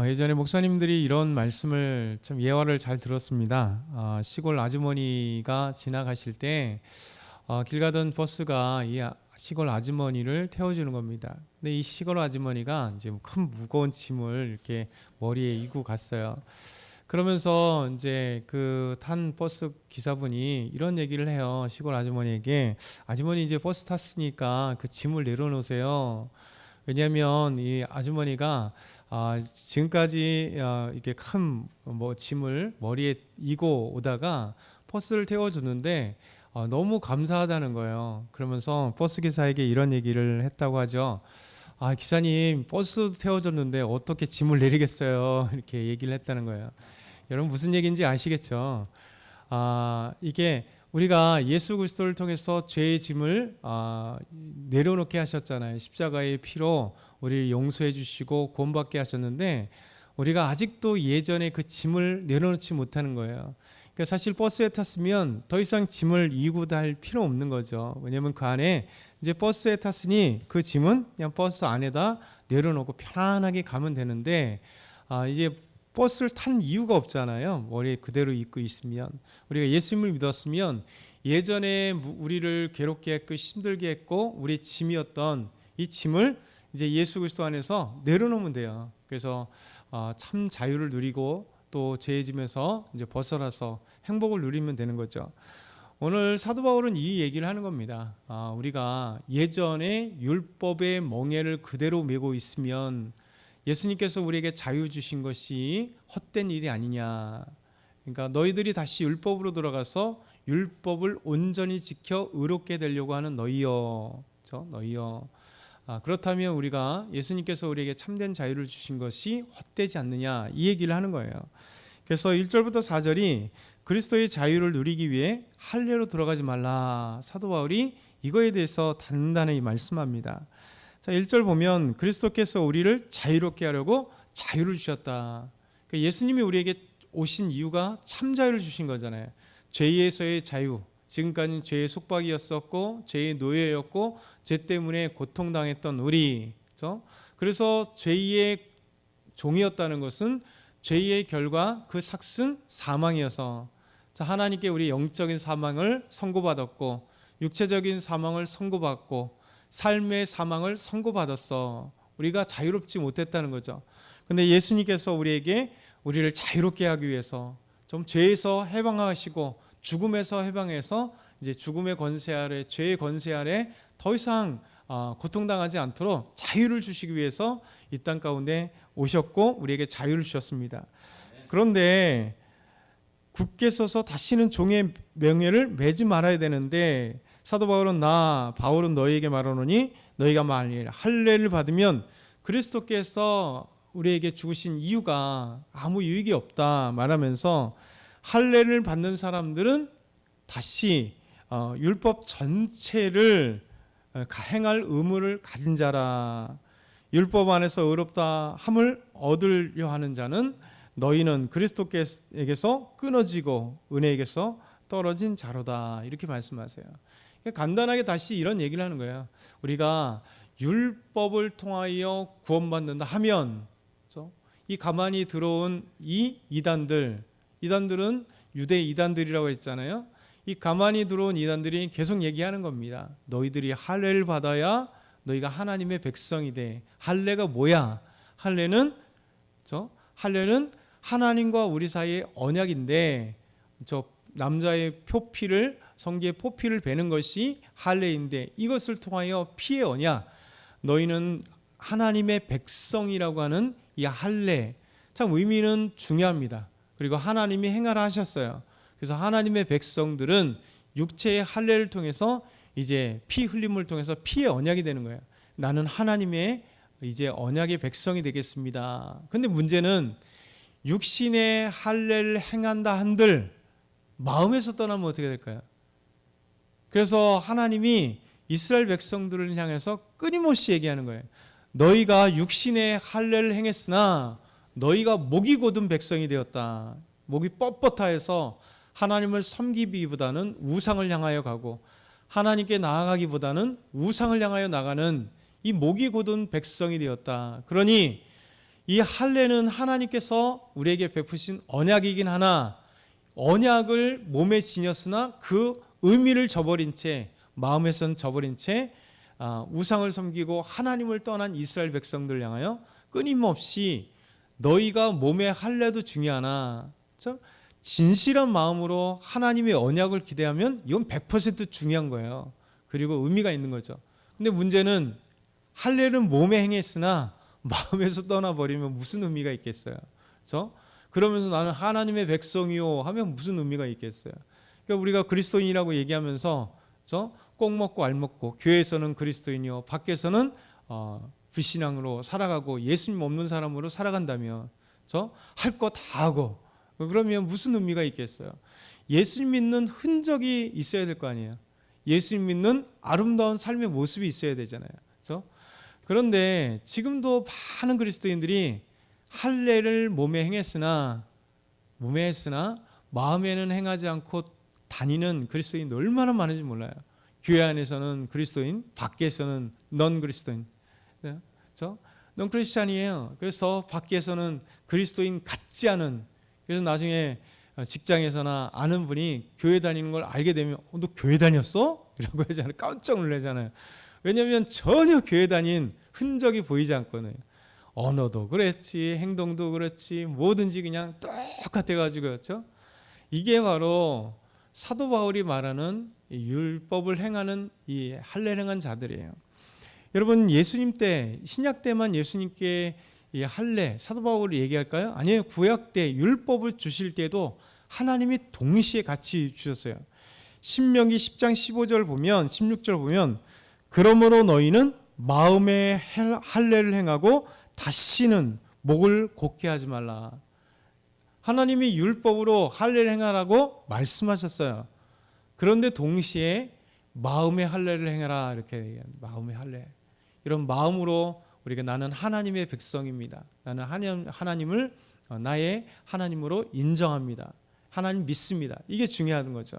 예전에 목사님들이 이런 말씀을 참 예화를 잘 들었습니다. 시골 아주머니가 지나가실 때 길 가던 버스가 이 시골 아주머니를 태워주는 겁니다. 근데 이 시골 아주머니가 이제 큰 무거운 짐을 이렇게 머리에 이고 갔어요. 그러면서 이제 그 탄 버스 기사분이 이런 얘기를 해요. 시골 아주머니에게, 아주머니 이제 버스 탔으니까 그 짐을 내려놓으세요. 왜냐하면 이 아주머니가 지금까지 이렇게 큰 짐을 머리에 이고 오다가 버스를 태워주는데 너무 감사하다는 거예요. 그러면서 버스 기사에게 이런 얘기를 했다고 하죠. 기사님, 버스 태워줬는데 어떻게 짐을 내리겠어요? 이렇게 얘기를 했다는 거예요. 여러분 무슨 얘기인지 아시겠죠? 이게 우리가 예수 그리스도를 통해서 죄의 짐을 내려놓게 하셨잖아요. 십자가의 피로 우리를 용서해 주시고 구원받게 하셨는데 우리가 아직도 예전에 그 짐을 내려놓지 못하는 거예요. 그러니까 사실 버스에 탔으면 더 이상 짐을 이고 달 필요 없는 거죠. 왜냐하면 그 안에 이제 버스에 탔으니 그 짐은 그냥 버스 안에다 내려놓고 편안하게 가면 되는데 이제 버스를 탄 이유가 없잖아요. 머리에 그대로 입고 있으면. 우리가 예수님을 믿었으면 예전에 우리를 괴롭게 했고 힘들게 했고 우리 짐이었던 이 짐을 이제 예수 그리스도 안에서 내려놓으면 돼요. 그래서 참 자유를 누리고 또 죄의 짐에서 이제 벗어나서 행복을 누리면 되는 거죠. 오늘 사도 바울은 이 얘기를 하는 겁니다. 우리가 예전에 율법의 멍에를 그대로 메고 있으면 예수님께서 우리에게 자유 주신 것이 헛된 일이 아니냐. 그러니까 너희들이 다시 율법으로 돌아가서 율법을 온전히 지켜 의롭게 되려고 하는 너희여. 그렇죠? 너희여. 그렇다면 우리가 예수님께서 우리에게 참된 자유를 주신 것이 헛되지 않느냐, 이 얘기를 하는 거예요. 그래서 1절부터 4절이 그리스도의 자유를 누리기 위해 할례로 들어가지 말라. 사도 바울이 이거에 대해서 단단히 말씀합니다. 자, 1절 보면 그리스도께서 우리를 자유롭게 하려고 자유를 주셨다. 그러니까 예수님이 우리에게 오신 이유가 참 자유를 주신 거잖아요. 죄에서의 자유. 지금까지는 죄의 속박이었었고 죄의 노예였고 죄 때문에 고통당했던 우리. 그렇죠? 그래서 죄의 종이었다는 것은 죄의 결과 그 삭은 사망이어서, 자, 하나님께 우리 영적인 사망을 선고받았고 육체적인 사망을 선고받고 삶의 사망을 선고받았어. 우리가 자유롭지 못했다는 거죠. 근데 예수님께서 우리를 자유롭게 하기 위해서 좀 죄에서 해방하시고 죽음에서 해방해서 이제 죽음의 권세 아래, 죄의 권세 아래 더 이상 고통당하지 않도록 자유를 주시기 위해서 이 땅 가운데 오셨고 우리에게 자유를 주셨습니다. 그런데 굳게 서서 다시는 종의 명예를 매지 말아야 되는데 사도 바울은 바울은 너희에게 말하노니 너희가 만일 할례를 받으면 그리스도께서 우리에게 죽으신 이유가 아무 유익이 없다 말하면서 할례를 받는 사람들은 다시 율법 전체를 행할 의무를 가진 자라. 율법 안에서 의롭다 함을 얻으려 하는 자는 너희는 그리스도께서 끊어지고 은혜에게서 떨어진 자로다. 이렇게 말씀하세요. 간단하게 다시 이런 얘기를 하는 거예요. 우리가 율법을 통하여 구원받는다 하면, 이 가만히 들어온 이 이단들은 유대 이단들이라고 했잖아요. 이 가만히 들어온 이단들이 계속 얘기하는 겁니다. 너희들이 할례를 받아야 너희가 하나님의 백성이 돼. 할례가 뭐야? 할례는 하나님과 우리 사이의 언약인데, 남자의 표피를, 성기의 포피를 베는 것이 할례인데 이것을 통하여 피의 언약, 너희는 하나님의 백성이라고 하는 이 할례, 참 의미는 중요합니다. 그리고 하나님이 행하라 하셨어요. 그래서 하나님의 백성들은 육체의 할례를 통해서 이제 피 흘림을 통해서 피의 언약이 되는 거예요. 나는 하나님의 이제 언약의 백성이 되겠습니다. 근데 문제는 육신의 할례를 행한다 한들 마음에서 떠나면 어떻게 될까요? 그래서 하나님이 이스라엘 백성들을 향해서 끊임없이 얘기하는 거예요. 너희가 육신의 할례를 행했으나 너희가 목이 곧은 백성이 되었다. 목이 뻣뻣하여서 하나님을 섬기기보다는 우상을 향하여 가고 하나님께 나아가기보다는 우상을 향하여 나가는 이 목이 곧은 백성이 되었다. 그러니 이 할례는 하나님께서 우리에게 베푸신 언약이긴 하나 언약을 몸에 지녔으나 그 의미를 저버린 채 마음에선 저버린 채 우상을 섬기고 하나님을 떠난 이스라엘 백성들 향하여 끊임없이 너희가 몸의 할례도 중요하나 진실한 마음으로 하나님의 언약을 기대하면 이건 100% 중요한 거예요. 그리고 의미가 있는 거죠. 근데 문제는 할례는 몸에 행했으나 마음에서 떠나버리면 무슨 의미가 있겠어요? 그러면서 나는 하나님의 백성이요 하면 무슨 의미가 있겠어요? 그러니까 우리가 그리스도인이라고 얘기하면서 꼭 먹고 알 먹고 교회에서는 그리스도인이요 밖에서는 불신앙으로 살아가고 예수님 없는 사람으로 살아간다면 할 거 다 하고 그러면 무슨 의미가 있겠어요? 예수님 믿는 흔적이 있어야 될 거 아니에요. 예수님 믿는 아름다운 삶의 모습이 있어야 되잖아요. 그런데 지금도 많은 그리스도인들이 할례를 몸에 했으나 마음에는 행하지 않고 다니는 그리스도인이 얼마나 많은지 몰라요. 교회 안에서는 그리스도인, 밖에서는 넌 그리스도인. 넌 크리스찬이에요. 그래서 밖에서는 그리스도인 같지 않은. 그래서 나중에 직장에서나 아는 분이 교회 다니는 걸 알게 되면 너 교회 다녔어? 이라고 하잖아요. 깜짝 놀라잖아요. 왜냐하면 전혀 교회 다닌 흔적이 보이지 않거든요. 언어도 그랬지, 행동도 그렇지, 뭐든지 그냥 똑같아가지고 그렇죠. 이게 바로 사도 바울이 말하는 율법을 행하는 이 할례를 행한 자들이에요. 여러분 예수님 때 신약 때만 예수님께 이 할례 사도 바울을 얘기할까요? 아니에요. 구약 때 율법을 주실 때도 하나님이 동시에 같이 주셨어요. 신명기 10장 15절 보면 16절 보면 그러므로 너희는 마음에 할례를 행하고 다시는 목을 곧게 하지 말라. 하나님이 율법으로 할례를 행하라고 말씀하셨어요. 그런데 동시에 마음의 할례를 행하라 이렇게 얘기해요. 마음의 할례. 이런 마음으로 우리가 나는 하나님의 백성입니다. 나는 하나님을 나의 하나님으로 인정합니다. 하나님 믿습니다. 이게 중요한 거죠.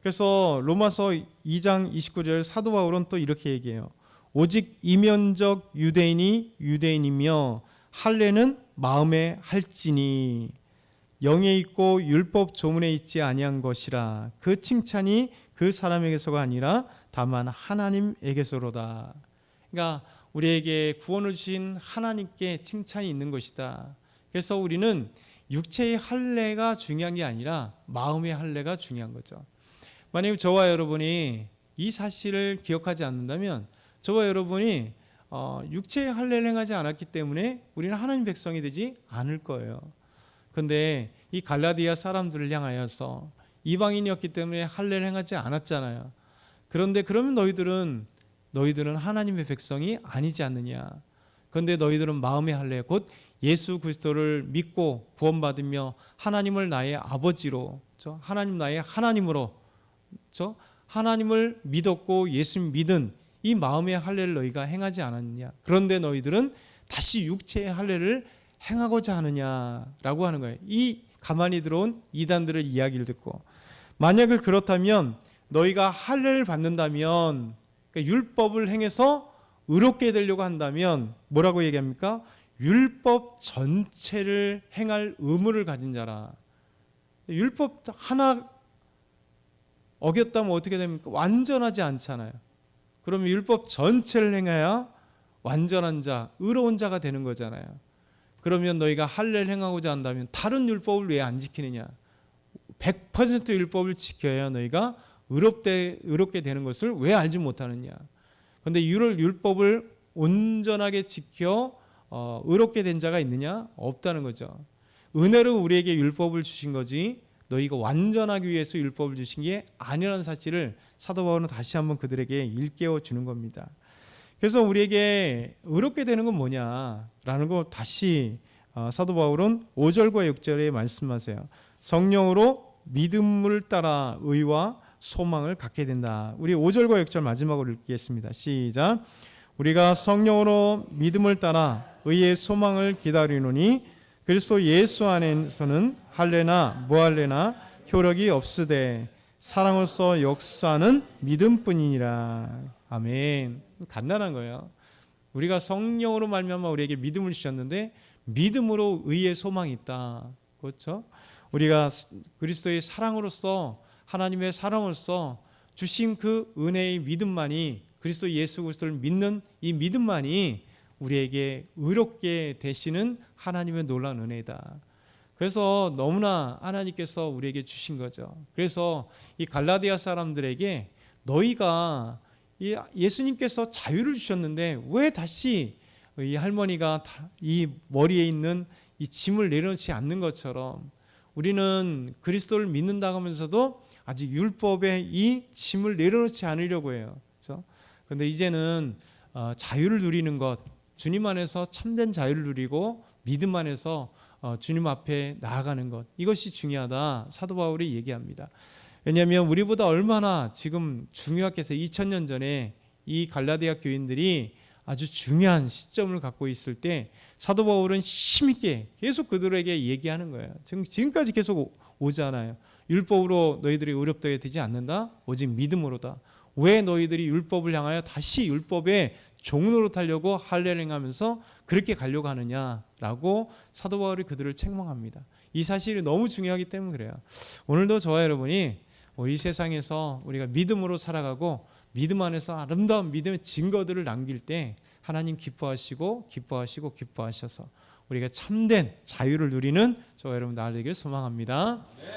그래서 로마서 2장 29절 사도 바울은 또 이렇게 얘기해요. 오직 이면적 유대인이 유대인이며 할례는 마음에 할지니 영에 있고 율법 조문에 있지 아니한 것이라. 그 칭찬이 그 사람에게서가 아니라 다만 하나님에게서로다. 그러니까 우리에게 구원을 주신 하나님께 칭찬이 있는 것이다. 그래서 우리는 육체의 할례가 중요한 게 아니라 마음의 할례가 중요한 거죠. 만약에 저와 여러분이 이 사실을 기억하지 않는다면 저와 여러분이 육체의 할례를 행하지 않았기 때문에 우리는 하나님 백성이 되지 않을 거예요. 그런데 이 갈라디아 사람들을 향하여서 이방인이었기 때문에 할례를 행하지 않았잖아요. 그런데 그러면 너희들은 하나님의 백성이 아니지 않느냐. 그런데 너희들은 마음의 할례 곧 예수 그리스도를 믿고 구원받으며 하나님을 나의 아버지로 하나님 나의 하나님으로 하나님을 믿었고 예수님 믿은 이 마음의 할례를 너희가 행하지 않았느냐. 그런데 너희들은 다시 육체의 할례를 행하고자 하느냐라고 하는 거예요. 이 가만히 들어온 이단들의 이야기를 듣고 만약에 그렇다면 너희가 할례를 받는다면 그러니까 율법을 행해서 의롭게 되려고 한다면 뭐라고 얘기합니까? 율법 전체를 행할 의무를 가진 자라. 율법 하나 어겼다면 어떻게 됩니까? 완전하지 않잖아요. 그러면 율법 전체를 행해야 완전한 자, 의로운 자가 되는 거잖아요. 그러면 너희가 할례를 행하고자 한다면 다른 율법을 왜 안 지키느냐? 100% 율법을 지켜야 너희가 의롭게 되는 것을 왜 알지 못하느냐? 그런데 율법을 온전하게 지켜 의롭게 된 자가 있느냐? 없다는 거죠. 은혜로 우리에게 율법을 주신 거지 너희가 완전하기 위해서 율법을 주신 게 아니라는 사실을 사도 바울은 다시 한번 그들에게 일깨워 주는 겁니다. 그래서 우리에게 의롭게 되는 건 뭐냐라는 거 다시 사도 바울은 5절과 6절에 말씀하세요. 성령으로 믿음을 따라 의와 소망을 갖게 된다. 우리 5절과 6절 마지막으로 읽겠습니다. 시작. 우리가 성령으로 믿음을 따라 의의 소망을 기다리노니 그리스도 예수 안에서는 할례나 무할례나 효력이 없으되 사랑으로서 역사하는 믿음뿐이니라. 아멘. 간단한 거예요. 우리가 성령으로 말미암아 우리에게 믿음을 주셨는데 믿음으로 의의 소망이 있다. 그렇죠? 우리가 그리스도의 사랑으로서 하나님의 사랑으로서 주신 그 은혜의 믿음만이 그리스도 예수 그리스도를 믿는 이 믿음만이 우리에게 의롭게 되시는 하나님의 놀라운 은혜다. 그래서 너무나 하나님께서 우리에게 주신 거죠. 그래서 이 갈라디아 사람들에게 너희가 예수님께서 자유를 주셨는데 왜 다시 이 할머니가 이 머리에 있는 이 짐을 내려놓지 않는 것처럼 우리는 그리스도를 믿는다고 하면서도 아직 율법의 이 짐을 내려놓지 않으려고 해요. 그렇죠? 그런데 이제는 자유를 누리는 것, 주님 안에서 참된 자유를 누리고 믿음 안에서 주님 앞에 나아가는 것, 이것이 중요하다 사도 바울이 얘기합니다. 왜냐하면 우리보다 얼마나 지금 중요하게 해서 2000년 전에 이 갈라디아 교인들이 아주 중요한 시점을 갖고 있을 때 사도 바울은 힘있게 계속 그들에게 얘기하는 거예요. 지금까지 계속 오잖아요. 율법으로 너희들이 의롭게 되지 않는다. 오직 믿음으로다. 왜 너희들이 율법을 향하여 다시 율법의 종로로 타려고 할례행하면서 그렇게 가려고 하느냐라고 사도 바울이 그들을 책망합니다. 이 사실이 너무 중요하기 때문에 그래요. 오늘도 저와 여러분이 이 세상에서 우리가 믿음으로 살아가고 믿음 안에서 아름다운 믿음의 증거들을 남길 때 하나님 기뻐하시고 기뻐하셔서 우리가 참된 자유를 누리는 저와 여러분 나를 되길 소망합니다.